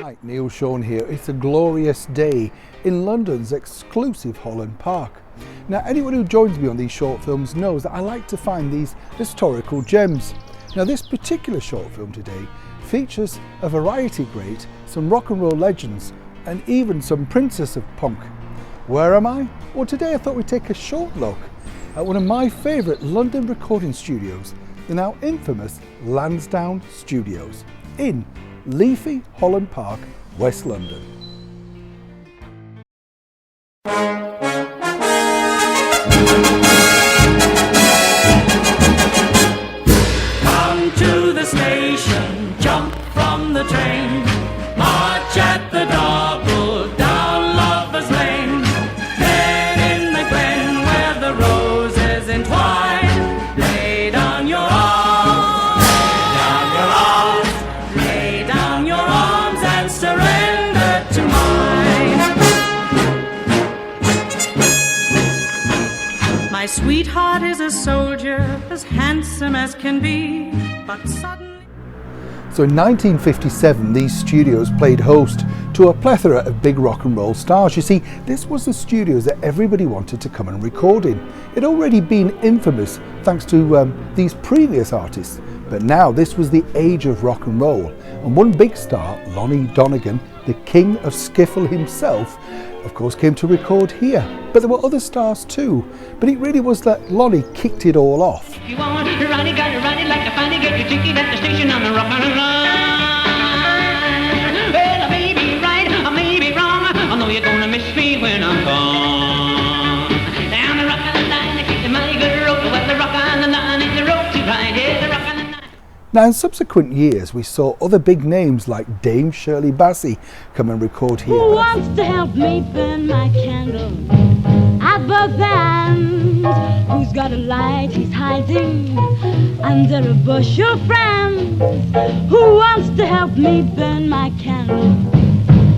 Hi, Neil Sean here. It's a glorious day in London's exclusive Holland Park. Now, anyone who joins me on these short films knows that I like to find these historical gems. Now, this particular short film today features a variety great, some rock and roll legends, and even some princess of punk. Where am I? Well, today I thought we'd take a short look at one of my favourite London recording studios, the now infamous Lansdowne Studios, in leafy Holland Park, West London. Come to the station, jump from the train, march at the double down Lover's Lane. Then in the glen where the roses entwine, lay down your arms, lay down your arms and surrender to mine. My sweetheart is a soldier, as handsome as can be, but suddenly... So in 1957, these studios played host to a plethora of big rock and roll stars. You see, this was the studios that everybody wanted to come and record in. It had already been infamous thanks to these previous artists, but now this was the age of rock and roll. And one big star, Lonnie Donegan, the king of skiffle himself, of course came to record here. But there were other stars too. But it really was that Lonnie kicked it all off. If you want to run it, gotta run it like a funny. Get your ticket at the station on the rock and line. Well, I may be right, I may be wrong. I know you're gonna miss me when I'm gone. Down the rock and line, I keep the money good rope. Well, the rock and the line is the rope to ride. Yeah, the rock and the line. Now in subsequent years we saw other big names like Dame Shirley Bassey come and record here. Who wants to help me burn my candle at both ends? Who's got a light he's hiding under a bush of friends? Who wants to help me burn my candle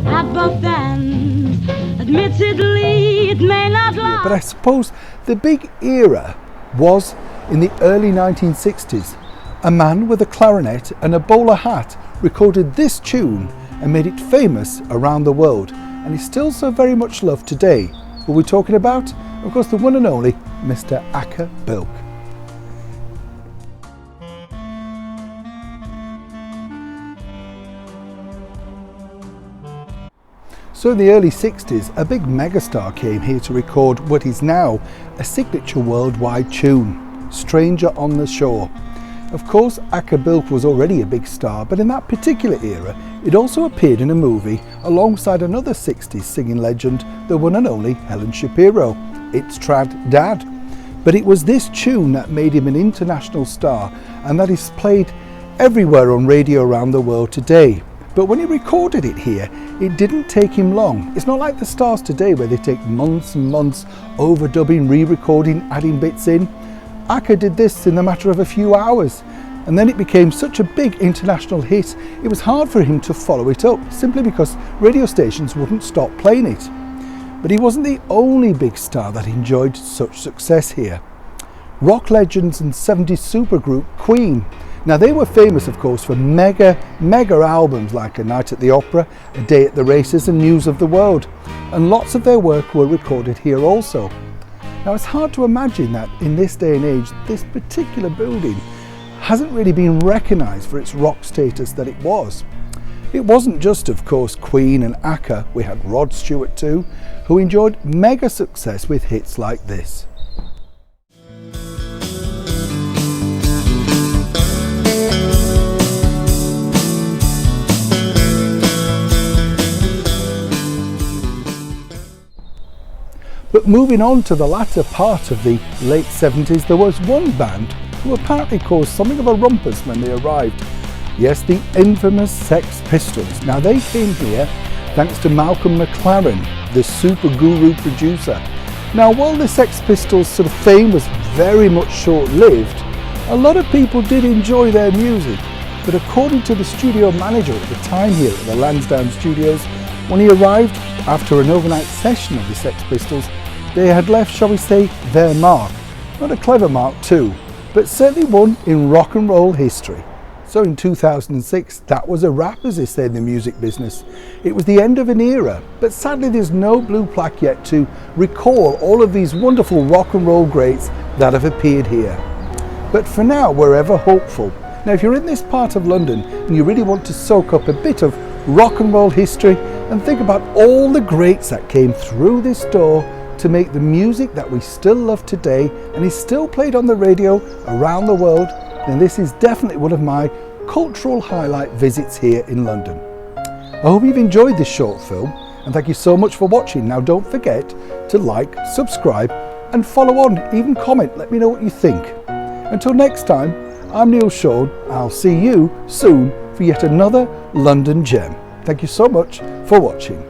at both ends? Admittedly, it may not last. But I suppose the big era was in the early 1960s. A man with a clarinet and a bowler hat recorded this tune and made it famous around the world, and is still so very much loved today. What we're talking about? Of course, the one and only Mr. Acker Bilk. So in the early 60s, a big megastar came here to record what is now a signature worldwide tune, Stranger on the Shore. Of course, Acker Bilk was already a big star, but in that particular era, it also appeared in a movie alongside another 60s singing legend, the one and only Helen Shapiro, It's Trad Dad. But it was this tune that made him an international star, and that is played everywhere on radio around the world today. But when he recorded it here, it didn't take him long. It's not like the stars today where they take months and months overdubbing, re-recording, adding bits in. Acker did this in the matter of a few hours, and then it became such a big international hit it was hard for him to follow it up, simply because radio stations wouldn't stop playing it. But he wasn't the only big star that enjoyed such success here. Rock legends and 70s supergroup Queen. Now they were famous of course for mega albums like A Night at the Opera, A Day at the Races and News of the World, and lots of their work were recorded here also. Now it's hard to imagine that in this day and age this particular building hasn't really been recognised for its rock status that it was. It wasn't just of course Queen and Acker, we had Rod Stewart too, who enjoyed mega success with hits like this. But moving on to the latter part of the late 70s, there was one band who apparently caused something of a rumpus when they arrived. Yes, the infamous Sex Pistols. Now they came here thanks to Malcolm McLaren, the super guru producer. Now while the Sex Pistols sort of fame was very much short-lived, a lot of people did enjoy their music. But according to the studio manager at the time here at the Lansdowne Studios, when he arrived after an overnight session of the Sex Pistols, they had left, shall we say, their mark. Not a clever mark too, but certainly one in rock and roll history. So in 2006, that was a wrap, as they say in the music business. It was the end of an era, but sadly there's no blue plaque yet to recall all of these wonderful rock and roll greats that have appeared here. But for now, we're ever hopeful. Now, if you're in this part of London and you really want to soak up a bit of rock and roll history and think about all the greats that came through this door to make the music that we still love today and is still played on the radio around the world, then this is definitely one of my cultural highlight visits here in London. I hope you've enjoyed this short film, and thank you so much for watching. Now don't forget to like, subscribe and follow on, even comment, let me know what you think. Until next time, I'm Neil Shawn. I'll see you soon for yet another London gem. Thank you so much for watching.